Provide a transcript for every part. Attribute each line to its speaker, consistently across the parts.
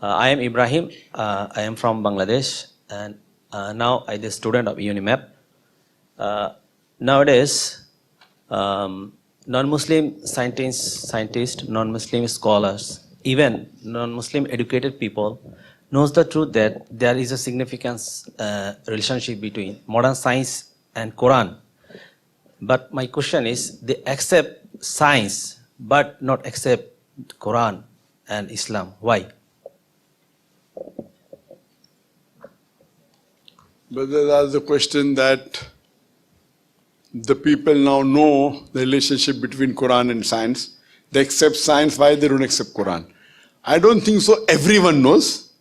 Speaker 1: I am Ibrahim. I am from Bangladesh, and now I am a student of UNIMAP. Nowadays, non-Muslim scientists, non-Muslim scholars, even non-Muslim educated people knows the truth that there is a significant relationship between modern science and Quran. But my question is, they accept science but not accept Quran and Islam. Why?
Speaker 2: But that's the question that the people now know the relationship between Quran and science. They accept science, why they don't accept Quran? I don't think so. Everyone knows.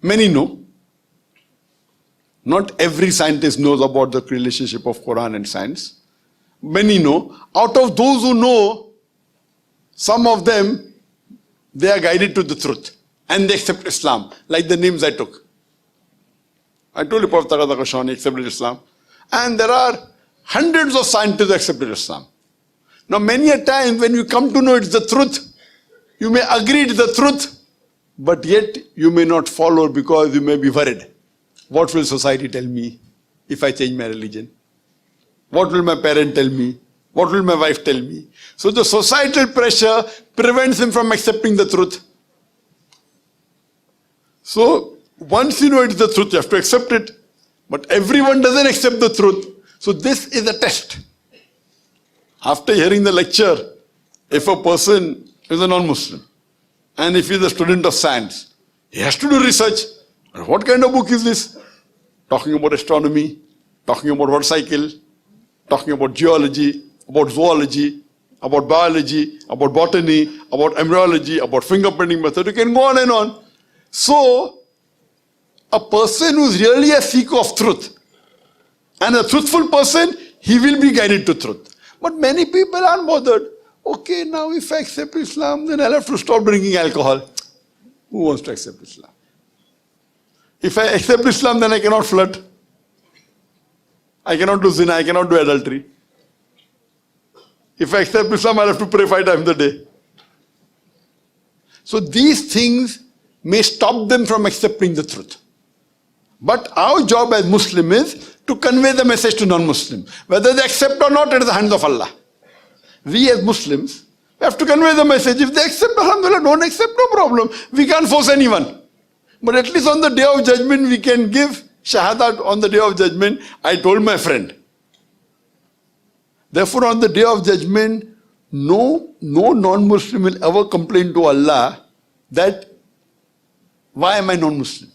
Speaker 2: Many know. Not every scientist knows about the relationship of Quran and science. Many know. Out of those who know, some of them, they are guided to the truth. And they accept Islam, like the names I took. I told you Prophet Kashani accepted Islam. And there are hundreds of scientists who accepted Islam. Now many a time when you come to know it's the truth, you may agree it's the truth, but yet you may not follow because you may be worried. What will society tell me if I change my religion? What will my parent tell me? What will my wife tell me? So the societal pressure prevents him from accepting the truth. So once you know it's the truth, you have to accept it. But everyone doesn't accept the truth. So this is a test. After hearing the lecture, if a person is a non-Muslim and if he is a student of science, he has to do research. What kind of book is this? Talking about astronomy, talking about motorcycle, talking about geology, about zoology, about biology, about botany, about embryology, about fingerprinting method. You can go on and on. So, a person who is really a seeker of truth and a truthful person, he will be guided to truth. But many people aren't bothered. Okay, now if I accept Islam, then I'll have to stop drinking alcohol. Who wants to accept Islam? If I accept Islam, then I cannot flirt. I cannot do zina, I cannot do adultery. If I accept Islam, I'll have to pray 5 times a day. So these things may stop them from accepting the truth. But our job as Muslim is to convey the message to non-Muslims. Whether they accept or not, it is the hands of Allah. We as Muslims have to convey the message. If they accept, alhamdulillah, don't accept, no problem. We can't force anyone. But at least on the day of judgment, we can give shahadat on the day of judgment. I told my friend. Therefore, on the day of judgment, no non-Muslim will ever complain to Allah that, why am I non-Muslim?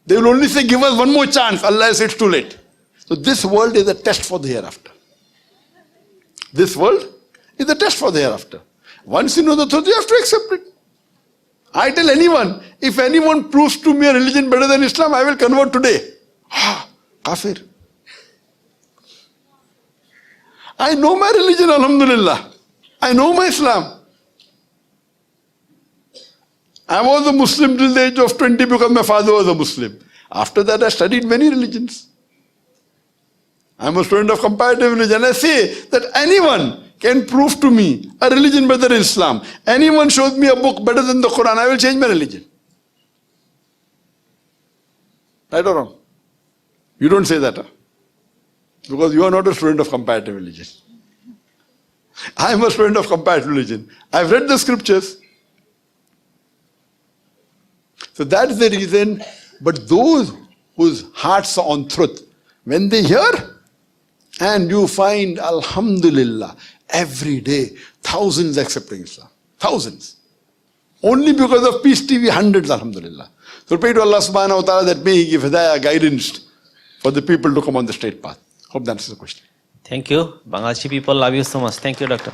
Speaker 2: They will only say, give us one more chance. Allah says it's too late. So this world is a test for the hereafter. This world is a test for the hereafter. Once you know the truth, you have to accept it. I tell anyone, if anyone proves to me a religion better than Islam, I will convert today. Kafir. I know my religion, alhamdulillah. I know my Islam. I was a Muslim till the age of 20 because my father was a Muslim. After that, I studied many religions. I'm a student of comparative religion. I say that anyone can prove to me a religion better than Islam. Anyone shows me a book better than the Quran, I will change my religion. Right or wrong? You don't say that, huh? Because you are not a student of comparative religion. I am a student of comparative religion. I've read the scriptures. So that is the reason. But those whose hearts are on truth, when they hear, and you find, alhamdulillah, every day, thousands accepting Islam. Thousands. Only because of Peace TV, hundreds, alhamdulillah. So pray to Allah subhanahu wa ta'ala that may He give hidayah, guidance for the people to come on the straight path. Hope that answers the question.
Speaker 1: Thank you. Bangladeshi people love you so much. Thank you, Doctor.